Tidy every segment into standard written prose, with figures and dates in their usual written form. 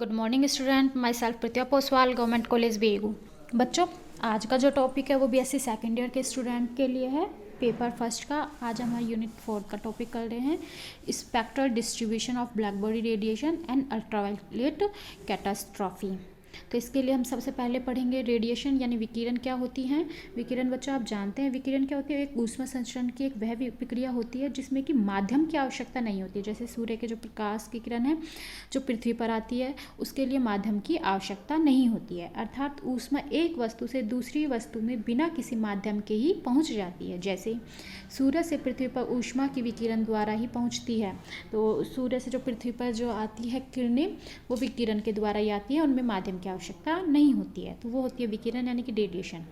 Good morning student, myself Pratibha Poswal, government college Begu. बच्चों, आज का जो टॉपिक है वो बीएससी सेकेंड ईयर के स्टूडेंट के लिए है, पेपर फर्स्ट का। आज हम यूनिट 4 का टॉपिक कर रहे हैं, spectral distribution of black body radiation and ultraviolet catastrophe. तो इसके लिए हम सबसे पहले पढ़ेंगे रेडिएशन यानी विकिरण क्या होती हैं। विकिरण बच्चों आप जानते हैं विकिरण क्या होती है, एक ऊष्मा संचरण की एक वह प्रक्रिया होती है जिसमें कि माध्यम की आवश्यकता नहीं होती है। जैसे सूर्य के जो प्रकाश की किरण है जो पृथ्वी पर आती है उसके लिए माध्यम की आवश्यकता नहीं होती है, अर्थात ऊष्मा एक वस्तु से दूसरी वस्तु में बिना किसी माध्यम के ही पहुँच जाती है। जैसे सूर्य से पृथ्वी पर ऊष्मा की विकिरण द्वारा ही पहुँचती है, तो सूर्य से जो पृथ्वी पर जो आती है किरणें वो विकिरण के द्वारा ही आती है, उनमें माध्यम की आवश्यकता नहीं होती है, तो वो होती है विकिरण यानी कि रेडिएशन।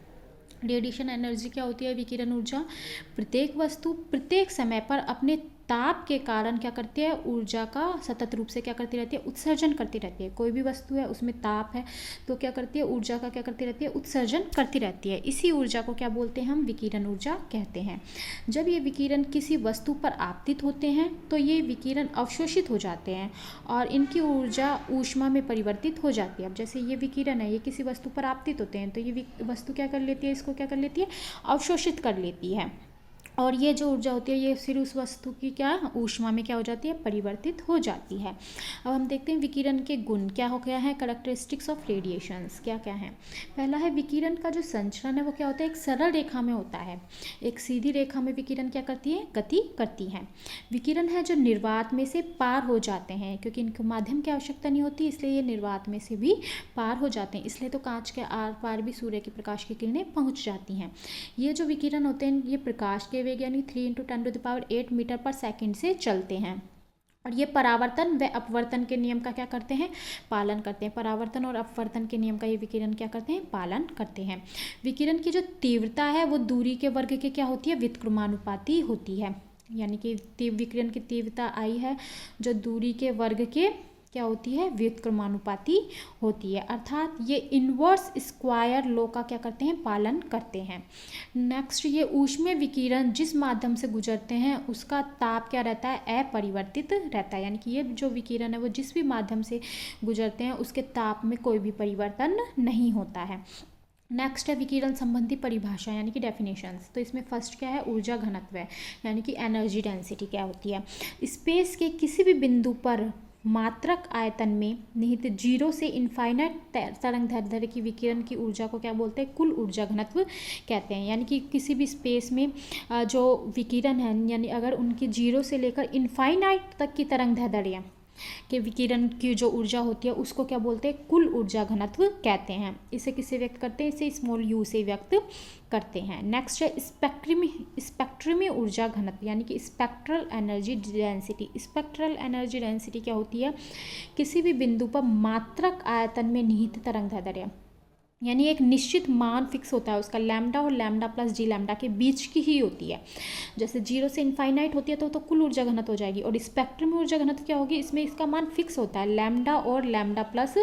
रेडिएशन एनर्जी क्या होती है, विकिरण ऊर्जा। प्रत्येक वस्तु प्रत्येक समय पर अपने ताप के कारण क्या करती है, ऊर्जा का सतत रूप से क्या करती रहती है, उत्सर्जन करती रहती है। कोई भी वस्तु है उसमें ताप है तो क्या करती है, ऊर्जा का क्या करती रहती है, उत्सर्जन करती रहती है। इसी ऊर्जा को क्या बोलते हैं, हम विकिरण ऊर्जा कहते हैं। जब ये विकिरण किसी वस्तु पर आपतित होते हैं तो ये विकिरण अवशोषित हो जाते हैं और इनकी ऊर्जा ऊष्मा में परिवर्तित हो जाती है। अब जैसे ये विकिरण है, ये किसी वस्तु पर आपतित होते हैं तो ये वस्तु क्या कर लेती है, इसको क्या कर लेती है, अवशोषित कर लेती है, और ये जो ऊर्जा होती है ये फिर उस वस्तु की क्या ऊष्मा में क्या हो जाती है, परिवर्तित हो जाती है। अब हम देखते हैं विकिरण के गुण क्या हो गया है, कैरेक्टरिस्टिक्स ऑफ रेडिएशंस क्या क्या है। पहला है विकिरण का जो संचरण है वो क्या होता है, एक सरल रेखा में होता है। एक सीधी रेखा में विकिरण क्या करती है, गति करती है। विकिरण है जो निर्वात में से पार हो जाते हैं, क्योंकि इनको माध्यम की आवश्यकता नहीं होती इसलिए ये निर्वात में से भी पार हो जाते हैं, इसलिए तो कांच के आर पार भी सूर्य के प्रकाश की किरणें पहुँच जाती हैं। ये जो विकिरण होते हैं ये प्रकाश के वेग यानी 3 × 10⁸ मीटर पर सेकंड से चलते हैं, और ये परावर्तन व अपवर्तन के नियम का क्या करते हैं, पालन करते हैं। परावर्तन और अपवर्तन के नियम का ये विकिरण क्या करते हैं, पालन करते हैं। विकिरण की जो तीव्रता है वो दूरी के वर्ग के क्या होती है, व्युत्क्रमानुपाती होती है, यानी कि विकिरण की तीव्रता आई है जो दूरी के वर्ग के क्या होती है, व्युत्क्रमानुपाती होती है, अर्थात ये इनवर्स स्क्वायर लॉ का क्या करते हैं, पालन करते हैं। नेक्स्ट, ये ऊष्मीय विकिरण जिस माध्यम से गुजरते हैं उसका ताप क्या रहता है, अपरिवर्तित रहता है, यानी कि ये जो विकिरण है वो जिस भी माध्यम से गुजरते हैं उसके ताप में कोई भी परिवर्तन नहीं होता है। नेक्स्ट है विकिरण संबंधी परिभाषा यानी कि डेफिनेशंस। तो इसमें फर्स्ट क्या है, ऊर्जा घनत्व है, यानी कि एनर्जी डेंसिटी क्या होती है। स्पेस के किसी भी बिंदु पर मात्रक आयतन में निहित 0 से इनफाइनाइट तरंग दैर्ध्य की विकिरण की ऊर्जा को क्या बोलते हैं, कुल ऊर्जा घनत्व कहते हैं। यानी कि किसी भी स्पेस में जो विकिरण है यानी अगर उनकी 0 से लेकर इनफाइनाइट तक की तरंग दैर्ध्य के विकिरण की जो ऊर्जा होती है उसको क्या बोलते हैं, कुल ऊर्जा घनत्व कहते हैं। इसे किससे व्यक्त करते हैं, इसे स्मॉल यू से व्यक्त करते हैं। नेक्स्ट है स्पेक्ट्रमी ऊर्जा घनत्व यानी कि spectral energy density. Spectral energy density क्या होती है, किसी भी बिंदु पर मात्रक आयतन में निहित तरंग दैर्ध्य, यानी एक निश्चित मान फिक्स होता है उसका, लैम्डा और लैम्डा प्लस जी लैम्डा के बीच की ही होती है। जैसे 0 से इनफाइनाइट होती है तो कुल ऊर्जा घनत्व हो जाएगी, और स्पेक्ट्रम में ऊर्जा घनत्व क्या होगी, इसमें इसका मान फिक्स होता है, लैम्डा और लैम्डा प्लस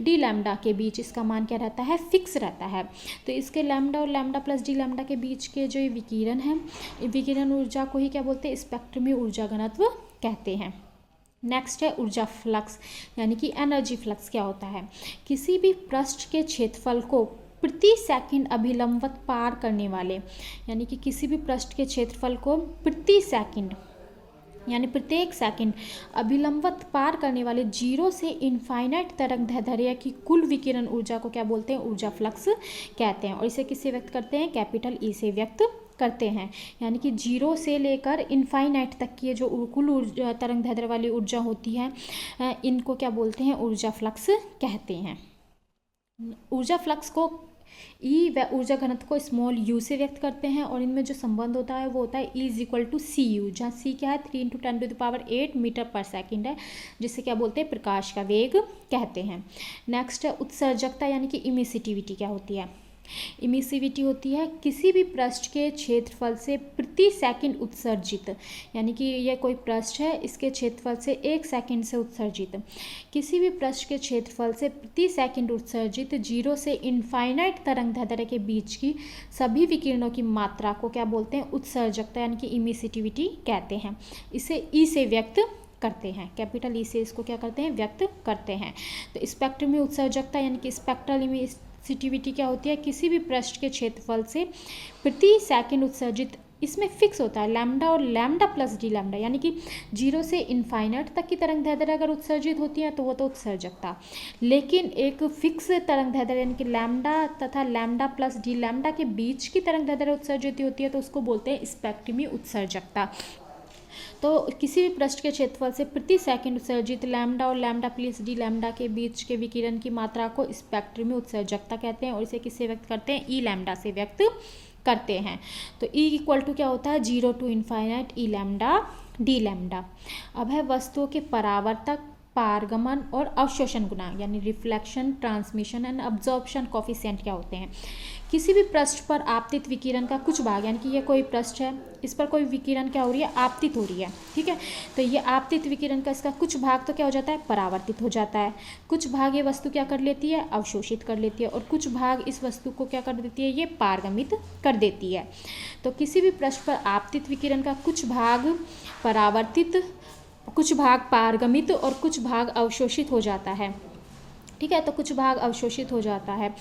डी लैम्डा के बीच इसका मान क्या रहता है, फिक्स रहता है। तो इसके लैम्डा और लैम्डा प्लस डी लैम्डा के बीच के जो विकिरण है, विकिरण ऊर्जा को ही क्या बोलते हैं, स्पेक्ट्रमी ऊर्जा घनत्व कहते हैं। नेक्स्ट है ऊर्जा फ्लक्स यानी कि एनर्जी फ्लक्स क्या होता है, किसी भी पृष्ठ के क्षेत्रफल को प्रति सेकंड अभिलंबवत पार करने वाले, यानी कि किसी भी पृष्ठ के क्षेत्रफल को प्रति सेकंड यानी प्रत्येक सेकंड अभिलंबवत पार करने वाले 0 से इनफाइनाइट तरंग दैर्ध्य की कुल विकिरण ऊर्जा को क्या बोलते हैं, ऊर्जा फ्लक्स कहते हैं। और इसे किससे व्यक्त करते हैं, कैपिटल ई से व्यक्त करते हैं, यानी कि 0 से लेकर इनफाइनाइट तक की जो कुल ऊर्जा तरंग दैर्ध्य वाली ऊर्जा होती है इनको क्या बोलते हैं, ऊर्जा फ्लक्स कहते हैं। ऊर्जा फ्लक्स को ई व ऊर्जा घनत्व को स्मॉल यू से व्यक्त करते हैं, और इनमें जो संबंध होता है वो होता है ई = सी यू, जहाँ सी क्या है, 3 × 10⁸ मीटर पर सेकंड है, जिसे क्या बोलते हैं, प्रकाश का वेग कहते हैं। नेक्स्ट है उत्सर्जकता यानी कि इमिसिटिविटी क्या होती है। इमिसिविटी होती है किसी भी पृष्ठ के क्षेत्रफल से प्रति सेकंड उत्सर्जित, यानी कि यह कोई पृष्ठ है इसके क्षेत्रफल से 1 सेकंड से उत्सर्जित, किसी भी पृष्ठ के क्षेत्रफल से प्रति सेकंड उत्सर्जित 0 से इनफाइनाइट तरंग दैर्ध्य के बीच की सभी विकिरणों की मात्रा को क्या बोलते हैं, उत्सर्जकता यानी कि इमिसिटिविटी कहते हैं। इसे ई से व्यक्त करते हैं, कैपिटल ई से इसको क्या करते हैं, व्यक्त करते हैं। तो स्पेक्ट्रमी उत्सर्जकता यानी कि स्पेक्ट्रल इमिसिविटी क्या होती है, किसी भी पृष्ठ के क्षेत्रफल से प्रति सेकंड उत्सर्जित, इसमें फिक्स होता है लैम्डा और लैम्डा प्लस डी लैम्डा, यानी कि 0 से इनफाइनाइट तक की तरंग दैर्ध्य अगर उत्सर्जित होती है तो वो तो उत्सर्जकता, लेकिन एक फिक्स तरंग दैर्ध्य यानी कि लैम्डा तथा लैम्डा प्लस डी लैम्डा के बीच की तरंग दैर्ध्य उत्सर्जित होती है तो उसको बोलते हैं स्पेक्ट्रमी उत्सर्जकता। तो किसी भी पृष्ठ के क्षेत्रफल से प्रति सेकंड उत्सर्जित लैम्डा और लैम्डा प्लस डी लैम्डा के बीच के विकिरण की मात्रा को स्पेक्ट्रमी उत्सर्जकता कहते हैं, और इसे किससे व्यक्त करते हैं, ई लैम्डा से व्यक्त करते हैं। तो E इक्वल टू क्या होता है, 0 to infinite e lambda d lambda. अब है वस्तुओं के परावर्तक, पारगमन और अवशोषण गुणांक, यानी reflection, transmission and absorption coefficient क्या होते हैं। किसी भी पृष्ठ पर आपतित विकिरण का कुछ भाग, यानी कि ये कोई पृष्ठ है, इस पर कोई विकिरण क्या हो रही है, आपतित हो रही है, ठीक है। तो ये आपतित विकिरण का इसका कुछ भाग तो क्या हो जाता है, परावर्तित हो जाता है, कुछ भाग ये वस्तु क्या कर लेती है, अवशोषित कर लेती है, और कुछ भाग इस वस्तु को क्या कर देती है, ये पारगमित कर देती है। तो किसी भी पृष्ठ पर आपतित विकिरण का कुछ भाग परावर्तित, कुछ भाग पारगमित और कुछ भाग अवशोषित हो जाता है, ठीक है। तो कुछ भाग अवशोषित हो जाता है,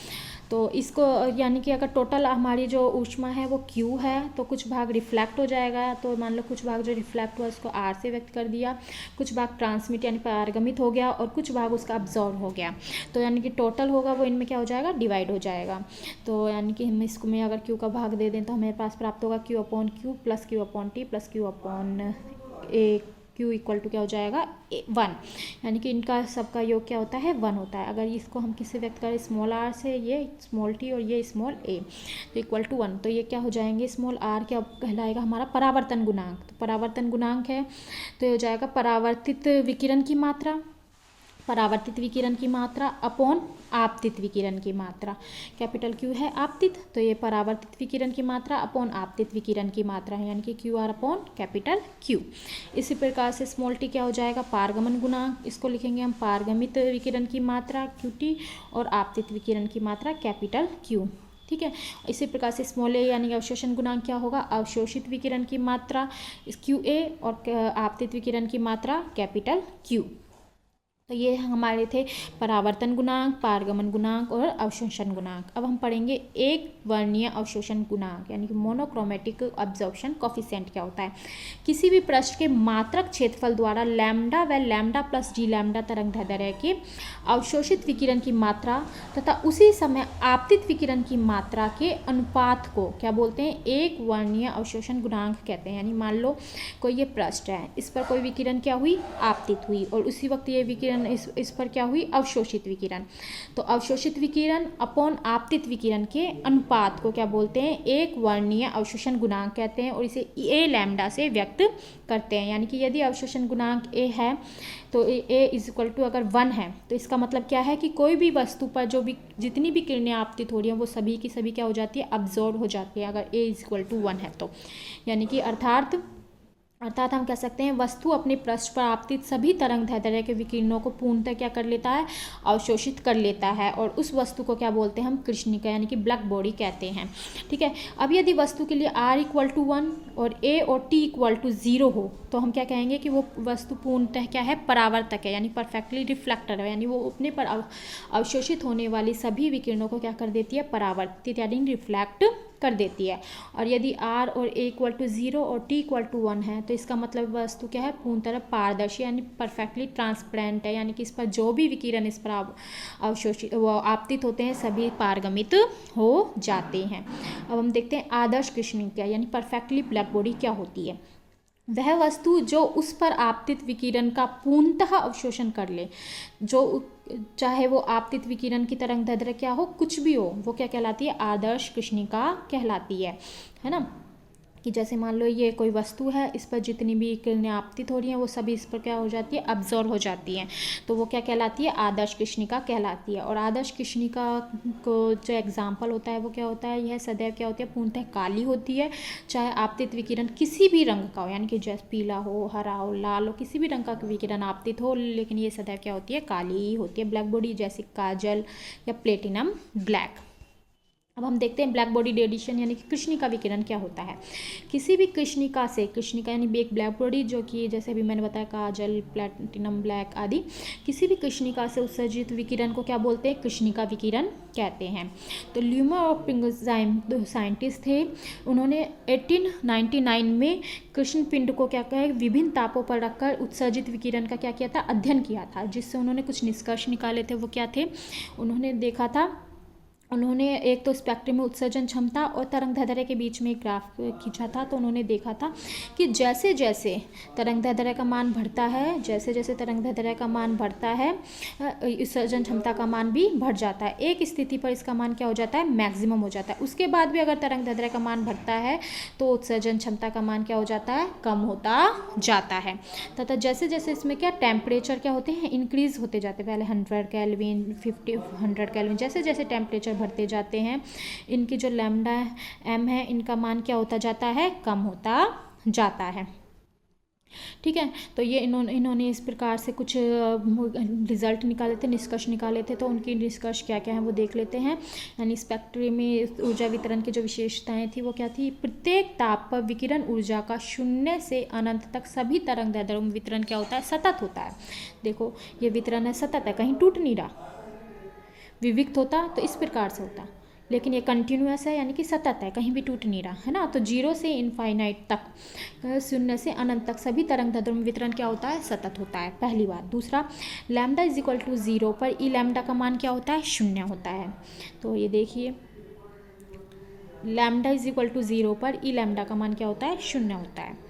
तो इसको यानी कि अगर टोटल हमारी जो ऊष्मा है वो Q है, तो कुछ भाग रिफ्लेक्ट हो जाएगा, तो मान लो कुछ भाग जो रिफ्लेक्ट हुआ उसको R से व्यक्त कर दिया, कुछ भाग ट्रांसमिट यानी पारगमित हो गया, और कुछ भाग उसका अब्जॉर्व हो गया, तो यानी कि टोटल होगा वो इनमें क्या हो जाएगा, डिवाइड हो जाएगा। तो यानी कि हम इसको में अगर Q का भाग दे दें तो हमारे पास प्राप्त होगा Q/Q plus Q/T plus Q/A, Q equal to क्या हो जाएगा, 1, यानी कि इनका सबका योग क्या होता है, 1 होता है। अगर इसको हम किससे व्यक्त करें, स्मॉल r से, ये स्मॉल t और ये स्मॉल a, तो इक्वल टू 1, तो ये क्या हो जाएंगे, स्मॉल r क्या कहलाएगा, हमारा परावर्तन गुणांक। तो परावर्तन गुणांक है तो ये हो जाएगा परावर्तित विकिरण की मात्रा, परावर्तित विकिरण की मात्रा अपॉन आपतित विकिरण की मात्रा। कैपिटल Q है आपतित, तो ये परावर्तित विकिरण की मात्रा अपॉन आपतित विकिरण की मात्रा है, यानी कि QR अपॉन कैपिटल Q। इसी प्रकार से स्मॉल t क्या हो जाएगा, पारगमन गुणांक, इसको लिखेंगे हम पारगमित विकिरण की मात्रा QT और आपतित विकिरण की मात्रा कैपिटल Q, ठीक है। इसी प्रकार से स्मॉल a यानी कि अवशोषण गुणांक क्या होगा, अवशोषित विकिरण की मात्रा QA और आपतित विकिरण की मात्रा कैपिटल Q। तो ये हमारे थे परावर्तन गुणांक, पारगमन गुणांक और अवशोषण गुणांक। अब हम पढ़ेंगे एक वर्णीय अवशोषण गुणांक, यानी कि मोनोक्रोमेटिक अब्जॉर्प्शन कोफिशिएंट क्या होता है। किसी भी पृष्ठ के मात्रक क्षेत्रफल द्वारा लैम्डा व लैम्डा प्लस डी लैम्डा तरंग दैर्ध्य के अवशोषित विकिरण की मात्रा तथा उसी समय आपतित विकिरण की मात्रा के अनुपात को क्या बोलते हैं, एक वर्णीय अवशोषण गुणांक कहते हैं। यानी मान लो कोई ये पृष्ठ है, इस पर कोई विकिरण क्या हुई, आपतित हुई, और उसी वक्त ये विकिरण इस पर क्या हुई, अवशोषित विकिरण। तो अवशोषित विकिरण अपॉन आपतित विकिरण के अनुपात को क्या बोलते हैं, एक वर्णीय अवशोषण गुणांक कहते हैं, और इसे ए लैम्डा से व्यक्त करते हैं। यानी कि यदि अवशोषण गुणांक ए है तो ए इज इक्वल टू अगर 1 है तो इसका मतलब क्या है कि कोई भी वस्तु पर जो भी जितनी भी किरणें आपतित हो रही हैं वो सभी की सभी क्या हो जाती है, अब्जॉर्ब हो जाती है, अगर ए इज इक्वल टू 1 है तो। यानी कि अर्थात हम कह सकते हैं वस्तु अपने पृष्ठ पर आपतित सभी तरंग दैर्ध्य के विकिरणों को पूर्णतः क्या कर लेता है, अवशोषित कर लेता है, और उस वस्तु को क्या बोलते हैं हम, कृष्णिका यानी कि ब्लैक बॉडी कहते हैं, ठीक है। अब यदि वस्तु के लिए R इक्वल टू 1 और A और T इक्वल टू 0 हो तो हम क्या कहेंगे कि वो वस्तु पूर्णतः क्या है, परावर्तक है, यानी परफेक्टली रिफ्लेक्टर है, यानी वो अपने पर अवशोषित होने वाली सभी विकिरणों को क्या कर देती है, परावर्तित यानी रिफ्लेक्ट कर देती है। और यदि R और A इक्वल टू 0 और T इक्वल टू 1 है तो इसका मतलब वस्तु क्या है, पूर्णतः पारदर्शी यानी परफेक्टली ट्रांसपेरेंट है, यानी कि इस पर जो भी विकिरण इस पर अवशोषित वो आपतित होते हैं सभी पारगमित हो जाते हैं। अब हम देखते हैं आदर्श कृष्णिका यानी परफेक्टली ब्लैक बॉडी क्या होती है। वह वस्तु जो उस पर आपतित विकिरण का पूर्णतः अवशोषण कर ले, जो चाहे वो आपतित विकिरण की तरंग दैर्ध्य क्या हो, कुछ भी हो, वो क्या कहलाती है, आदर्श कृष्णिका कहलाती है ना। कि जैसे मान लो ये कोई वस्तु है, इस पर जितनी भी किरणें आपतित हो रही हैं वो सभी इस पर क्या हो जाती है, अब्जॉर्ब हो जाती हैं, तो वो क्या कहलाती है, आदर्श कृष्णिका कहलाती है। और आदर्श कृष्णिका को जो एग्जाम्पल होता है वो क्या होता है, यह सदैव क्या होती है, पूर्णतः काली होती है, चाहे आपतित विकिरण किसी भी रंग का हो, यानी कि जैसे पीला हो, हरा हो, लाल हो, किसी भी रंग का विकिरण आपतित हो, लेकिन ये सदैव क्या होती है, काली होती है, ब्लैक बॉडी, जैसे काजल या प्लेटिनम ब्लैक। अब हम देखते हैं ब्लैक बॉडी रेडिएशन यानी कि कृष्णिका विकिरण क्या होता है। किसी भी कृष्णिका से, कृष्णिका यानी एक ब्लैक बॉडी जो कि जैसे अभी मैंने बताया काजल, प्लैटिनम ब्लैक आदि, किसी भी कृष्णिका से उत्सर्जित विकिरण को क्या बोलते हैं? कृष्णिका विकिरण कहते हैं। तो ल्यूमर और प्रिंगजाइम दो साइंटिस्ट थे, उन्होंने 1899 में कृष्ण पिंड को क्या कहा, विभिन्न तापों पर रखकर उत्सर्जित विकिरण का क्या किया था? अध्ययन किया था, जिससे उन्होंने कुछ निष्कर्ष निकाले थे। वो क्या थे? उन्होंने देखा था, उन्होंने एक तो स्पेक्ट्रम में उत्सर्जन क्षमता और तरंग दैर्ध्य के बीच में एक ग्राफ खींचा था। तो उन्होंने देखा था कि जैसे जैसे तरंग दैर्ध्य का मान बढ़ता है, जैसे जैसे तरंग दैर्ध्य का मान बढ़ता है, उत्सर्जन क्षमता का मान भी बढ़ जाता है। एक स्थिति पर इसका मान क्या हो जाता है? मैक्सिमम हो जाता है। उसके बाद भी अगर तरंग दैर्ध्य का मान बढ़ता है तो उत्सर्जन क्षमता का मान क्या हो जाता है? कम होता जाता है। तथा जैसे जैसे इसमें क्या टेम्परेचर क्या होते हैं? इंक्रीज होते जाते हैं। पहले 100 केल्विन, 50, 100 केल्विन, जैसे जैसे टेम्परेचर बढ़ते जाते हैं, इनकी जो लैम्डा एम है, इनका मान क्या होता जाता है? कम होता जाता है। ठीक है, तो ये इन्होंने इस प्रकार से कुछ रिजल्ट निकाले थे, निष्कर्ष निकाले थे। तो उनकी निष्कर्ष क्या क्या है वो देख लेते हैं। यानी स्पेक्ट्रम में ऊर्जा वितरण की जो विशेषताएं थी वो क्या थी? प्रत्येक ताप पर विकिरण ऊर्जा का 0 से अनंत तक सभी तरंग दैर्ध्यों में वितरण क्या होता है? सतत होता है। देखो ये वितरण है, सतत है, कहीं टूट नहीं रहा। विविक्त होता तो इस प्रकार से होता, लेकिन ये कंटिन्यूअस है यानी कि सतत है, कहीं भी टूट नहीं रहा, है ना। तो 0 से इनफाइनाइट तक, 0 से अनंत तक सभी तरंग दैर्ध्यों में वितरण क्या होता है? सतत होता है, पहली बात। दूसरा, लैम्डा इज इक्वल टू 0 पर ई लैम्डा का मान क्या होता है? 0 होता है। तो ये देखिए, लैम्डा इज इक्वल टू 0 पर ई लैम्डा का मान क्या होता है? 0 होता है।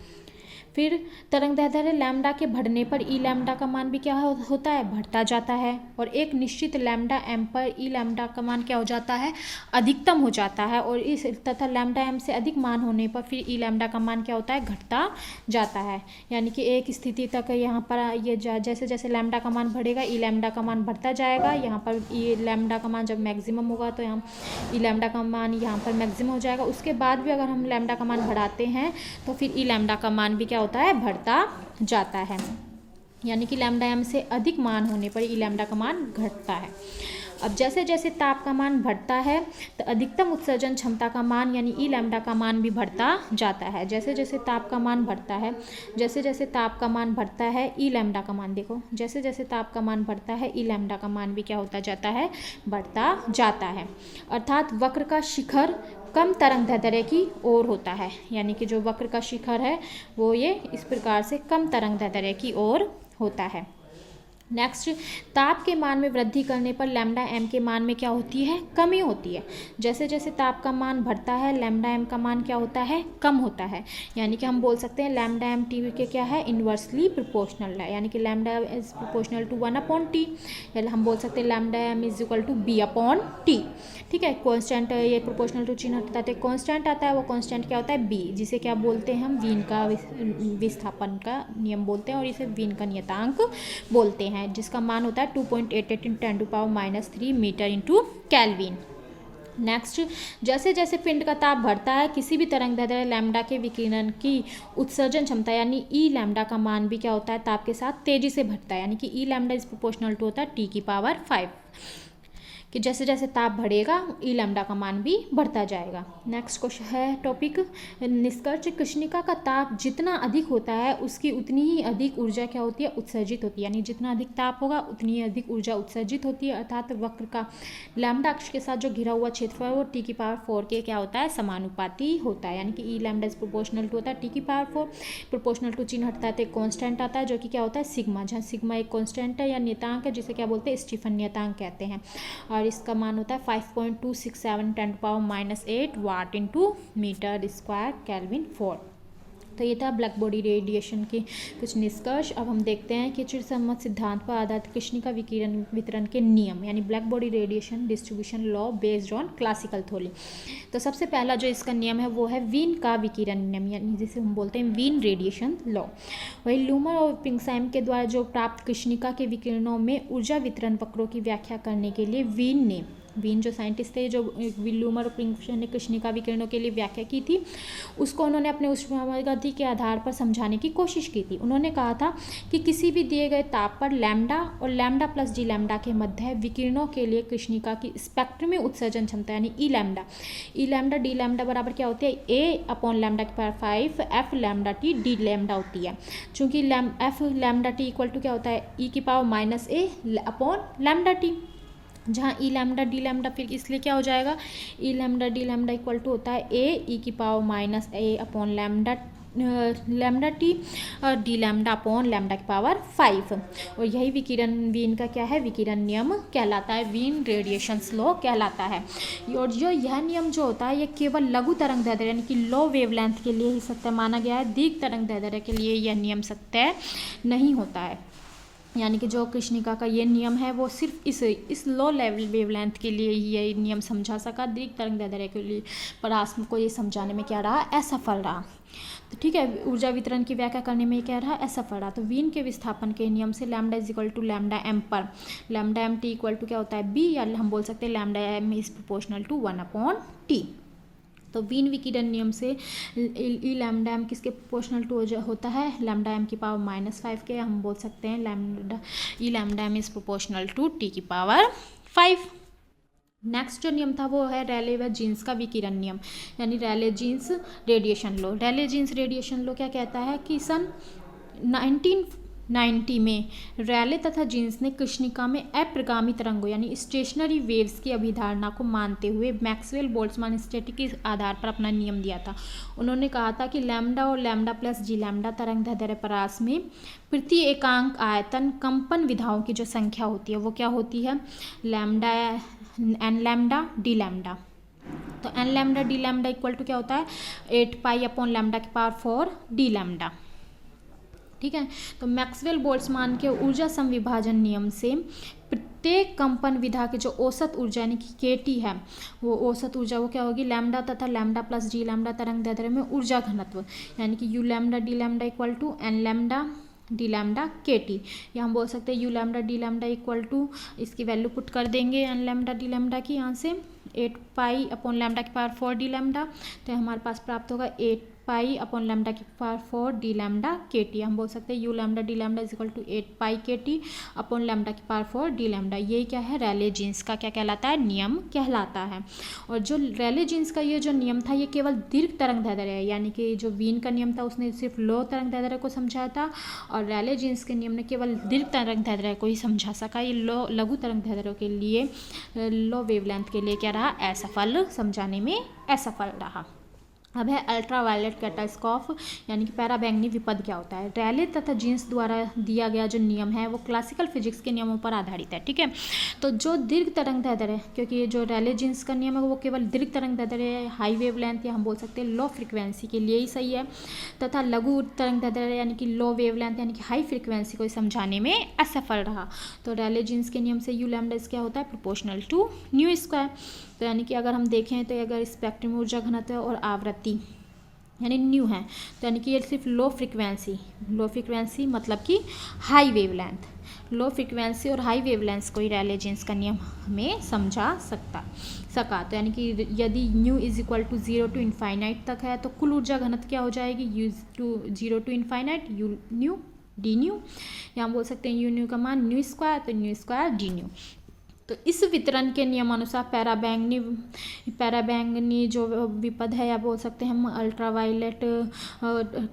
फिर तरंग दैर्ध्य लैम्डा के बढ़ने पर ई लैम्डा का मान भी क्या होता है? बढ़ता जाता है। और एक निश्चित लैम्डा एम पर ई लैम्डा का मान क्या हो जाता है? अधिकतम हो जाता है। और इस तथा लैम्डा एम से अधिक मान होने पर फिर ई लैम्डा का मान क्या होता है? घटता जाता है। यानी कि एक स्थिति तक यहाँ पर ये जैसे जैसे लैम्डा का मान बढ़ेगा ई लैम्डा का मान बढ़ता जाएगा। यहाँ पर ई लैम्डा का मान जब मैक्सिमम होगा तो यहाँ ई लैम्डा का मान यहाँ पर मैक्सिमम हो जाएगा। उसके बाद भी अगर हम लैम्डा का मान बढ़ाते हैं तो फिर ई लैम्डा का मान भी क्या होता है? बढ़ता जाता है। यानी कि लैम्डा एम से अधिक मान होने पर ई लैम्डा का मान घटता है। अब जैसे जैसे ताप का मान बढ़ता है तो अधिकतम उत्सर्जन क्षमता का मान यानी ई लैम्डा का मान भी बढ़ता जाता है। जैसे जैसे ताप का मान बढ़ता है, जैसे जैसे ताप का मान बढ़ता है, ई लैम्डा का मान देखो, जैसे जैसे ताप का मान बढ़ता है ई लैम्डा का मान भी क्या होता जाता है? बढ़ता जाता है। अर्थात वक्र का शिखर कम तरंग दैर्ध्य की ओर होता है। यानी कि जो वक्र का शिखर है वो ये इस प्रकार से कम तरंग दैर्ध्य की ओर होता है। नेक्स्ट, ताप के मान में वृद्धि करने पर लैम्डा एम के मान में क्या होती है? कमी होती है। जैसे जैसे ताप का मान बढ़ता है लैम्डा एम का मान क्या होता है? कम होता है। यानी कि हम बोल सकते हैं लैम्डा एम टी के क्या है? इन्वर्सली प्रोपोर्शनल है। यानी कि lambda is proportional to 1/t, या हम बोल सकते हैं lambda M is equal to b/t। ठीक है, कॉन्स्टेंट, ये प्रोपोर्शनल टू चिन्ह हटाते हैं, कॉन्स्टेंट आता है, वो कॉन्स्टेंट क्या होता है? b, जिसे क्या बोलते हैं हम? वीन का विस्थापन का नियम बोलते हैं और इसे वीन का नियतांक बोलते हैं, जिसका मान होता है 2.88 × 10⁻³ मीटर इंटू केल्विन। नेक्स्ट, जैसे जैसे पिंड का ताप बढ़ता है किसी भी तरंग दैर्ध्य लैम्डा के विकिरण की उत्सर्जन क्षमता यानी ई लैम्डा का मान भी क्या होता है? ताप के साथ तेजी से बढ़ता है। यानी कि ई लैम्डा इज प्रोपोर्शनल टू होता है T⁵, कि जैसे जैसे ताप बढ़ेगा ई लैम्डा का मान भी बढ़ता जाएगा। नेक्स्ट क्वेश्चन है टॉपिक निष्कर्ष, कृष्णिका का ताप जितना अधिक होता है उसकी उतनी ही अधिक ऊर्जा क्या होती है? उत्सर्जित होती है। यानी जितना अधिक ताप होगा उतनी ही अधिक ऊर्जा उत्सर्जित होती है। अर्थात वक्र का लैम्डा अक्ष के साथ जो घिरा हुआ क्षेत्रफल वो T⁴ के क्या होता है? समानुपाती होता है। यानी कि ई लैम्डा इज प्रोपोर्शनल टू होता है T⁴, प्रोपोर्शनल टू चिन्ह हटता है तो एक कॉन्स्टेंट आता है जो कि क्या होता है? सिग्मा, जहाँ सिग्मा एक कॉन्स्टेंट है या नियतांक है जिसे क्या बोलते हैं? स्टीफन नियतांक कहते हैं। और इसका मान होता है 5.267 × 10⁻⁸ वाट इंटू मीटर स्क्वायर केल्विन 4। तो ये था ब्लैक बॉडी रेडिएशन के कुछ निष्कर्ष। अब हम देखते हैं कि चिरसम्मत सिद्धांत पर आधारित कृष्णिका विकिरण वितरण के नियम यानी black body radiation distribution law based on classical theory. तो सबसे पहला जो इसका नियम है वो है वीन का विकिरण नियम, यानी जिसे हम बोलते हैं वीन रेडिएशन लॉ। वही ल्यूमर और प्रिंगजाइम के द्वारा जो प्राप्त कृष्णिका के विकिरणों में ऊर्जा वितरण वक्रों की व्याख्या करने के लिए वीन ने वीन जो साइंटिस्ट थे, जो विल्यूमर और प्रिंगफिशर ने कृष्णिका विकिरणों के लिए व्याख्या की थी, उसको उन्होंने अपने ऊष्मागति के आधार पर समझाने की कोशिश की थी। उन्होंने कहा था कि किसी भी दिए गए ताप पर लैम्डा और लैम्डा प्लस डी लैम्डा के मध्य विकिरणों के लिए कृष्णिका की स्पेक्ट्रमी उत्सर्जन क्षमता यानी ई लैम्डा डी लैम्डा बराबर क्या होती है, ए अपॉन लैम्डा की power 5 f lambda t d lambda होती है। चूंकि f lambda t equal to क्या होता है, ई की पावर माइनस ए अपॉन लैम्डा टी, जहाँ ई लैम्डा डी लैम्डा फिर इसलिए क्या हो जाएगा, E lambda d lambda equal to होता है ए ई की पावर माइनस ए अपॉन लैम्डा टी और डी लैम्डा अपॉन लैम्डा की पावर 5। और यही विकिरण वीन का क्या है, विकिरण नियम कहलाता है, वीन रेडिएशंस लॉ कहलाता है। और जो यह नियम जो होता है ये केवल लघु तरंग दैर्ध्य यानी कि लो वेवलेंथ के लिए ही सत्य माना गया है, दीर्घ तरंग दैर्ध्य के लिए यह नियम सत्य नहीं होता है। यानी कि जो कृष्णिका का ये नियम है वो सिर्फ इस लो लेवल वेवलेंथ के लिए ही ये नियम समझा सका, दीर्घ तरंग दैर्ध्य के लिए परास्म को ये समझाने में क्या रहा, असफल रहा। तो ठीक है, ऊर्जा वितरण की व्याख्या करने में क्या रहा, असफल रहा। तो वीन के विस्थापन के नियम से lambda is equal to lambda M पर lambda M T equal to क्या होता है, बी, या हम बोल सकते हैं lambda M is proportional to 1 upon T. तो वीन विकिरण नियम से ई लैम्डा एम किसके प्रोपोर्शनल टू होता है, लैम्डा एम की पावर -5 के, हम बोल सकते हैं lambda e lambda M is proportional to t की पावर 5। नेक्स्ट जो नियम था वो है रैले व जीन्स का विकिरण नियम, यानी रैले जीन्स रेडिएशन लो। रैले जीन्स रेडिएशन लो क्या कहता है कि सन 1990 में रैले तथा जीन्स ने कृष्णिका में अप्रगामी तरंगों यानी स्टेशनरी वेव्स की अभिधारणा को मानते हुए मैक्सवेल बोल्ट्जमान स्टैटिक के आधार पर अपना नियम दिया था। उन्होंने कहा था कि लैम्डा और लैम्डा प्लस जी लैम्डा तरंग दैर्ध्य परास में प्रति एकांक आयतन कंपन विधाओं की जो संख्या होती है वो क्या होती है, lambda N lambda d lambda. तो N lambda d lambda equal to क्या होता है, 8 पाई अपॉन लैम्डा की पावर 4 डी लैम्डा। ठीक है, तो मैक्सवेल बोल्ट्जमान के ऊर्जा संविभाजन नियम से प्रत्येक कंपन विधा की जो औसत ऊर्जा यानी कि केटी है, वो औसत ऊर्जा वो क्या होगी, लैम्डा तथा लैम्डा प्लस जी लैम्डा तरंग दैर्ध्य में ऊर्जा घनत्व यानी कि u lambda d lambda equal to n lambda d lambda k t, या हम बोल सकते हैं u lambda d lambda equal to, इसकी वैल्यू पुट कर देंगे एन लैम्डा डी लैम्डा की, यहाँ से 8 पाई अपॉन लैम्डा की पावर 4 डी लैम्डा, तो हमारे पास प्राप्त होगा 8 पाई अपॉन लैम्डा की power 4 d lambda k t. हम बोल सकते हैं u lambda d lambda is equal to 8 pi k t upon lambda की पावर 4 डी लैम्डा। ये क्या है, रैले जीन्स का क्या कहलाता है, नियम कहलाता है। और जो रैले जीन्स का ये जो नियम था ये केवल दीर्घ तरंग दैर्ध्य है, यानी कि जो वीन का नियम था उसने सिर्फ लो तरंग दैर्ध्य को समझाया था और रैले जीन्स के नियम ने केवल दीर्घ तरंग दैर्ध्य को ही समझा सका। ये लघु तरंग दैर्ध्य के लिए, लो वेवलेंथ के लिए क्या रहा, असफल, समझाने में असफल रहा। अब है अल्ट्रावायलेट कैटास्कोप यानी कि पैराबैंगनी विपद क्या होता है। रैले तथा जीन्स द्वारा दिया गया जो नियम है वो क्लासिकल फिजिक्स के नियमों पर आधारित है। ठीक है, तो जो दीर्घ तरंग दैर्ध्य है, क्योंकि ये जो रैले जीन्स का नियम है वो केवल दीर्घ तरंग दैर्ध्य है, हाई वेवलेंथ या हम बोल सकते हैं लो फ्रिक्वेंसी के लिए ही सही है, तथा लघु तरंग दैर्ध्य यानी कि लो वेवलेंथ यानी कि हाई फ्रिक्वेंसी को समझाने में असफल रहा। तो रैले जीन्स के नियम से यू लैम्डा क्या होता है, प्रोपोर्शनल टू न्यू स्क्वायर। तो यानी कि अगर हम देखें तो अगर स्पेक्ट्रम ऊर्जा घनत्व और आवृत्ति यानी न्यू है, तो यानी कि ये सिर्फ लो फ्रिक्वेंसी मतलब कि हाई वेवलेंथ, लो फ्रिक्वेंसी और हाई वेवलेंथ को ही रैले जीन्स का नियम हमें समझा सका। तो यानी कि यदि nu is equal to 0 to infinite तक है तो कुल ऊर्जा घनत्व क्या हो जाएगी, u to 0 to infinite u nu d nu, या हम बोल सकते हैं यू न्यू का मान न्यू स्क्वायर, तो न्यू स्क्वायर डी न्यू। तो इस वितरण के नियमानुसार पैराबैंगनी जो विपद है या बोल सकते हैं हम अल्ट्रावायलेट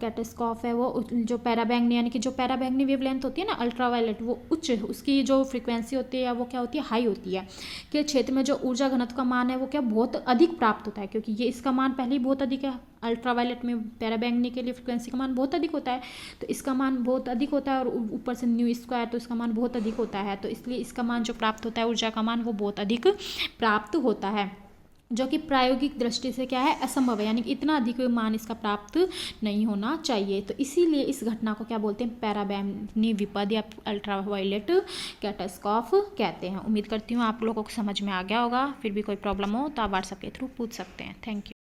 कैटास्कोप है, वो जो पैराबैंगनी यानी कि जो पैराबैंगनी वेवलेंथ होती है ना अल्ट्रावायलेट, वो उच्च, उसकी जो फ्रीक्वेंसी होती है वो क्या होती है, हाई होती है, कि क्षेत्र में जो ऊर्जा घनत्व का मान है वो क्या बहुत अधिक प्राप्त होता है, क्योंकि ये इसका मान पहले ही बहुत अधिक है। अल्ट्रावायलेट में पैराबैंगनी के लिए फ्रिक्वेंसी का मान बहुत अधिक होता है, तो इसका मान बहुत अधिक होता है और ऊपर से न्यू स्क्वायर तो इसका मान बहुत अधिक होता है, तो इसलिए इसका मान जो प्राप्त होता है ऊर्जा का मान वो बहुत अधिक प्राप्त होता है, जो कि प्रायोगिक दृष्टि से क्या है, असंभव है, यानी कि इतना अधिक मान इसका प्राप्त नहीं होना चाहिए। तो इसीलिए इस घटना को क्या बोलते हैं, पैराबैंगनी विपद या अल्ट्रावायलेट कैटास्कोप कहते हैं। उम्मीद करती हूँ आप लोगों को समझ में आ गया होगा। फिर भी कोई प्रॉब्लम हो तो आप व्हाट्सएप के थ्रू पूछ सकते हैं। Thank you.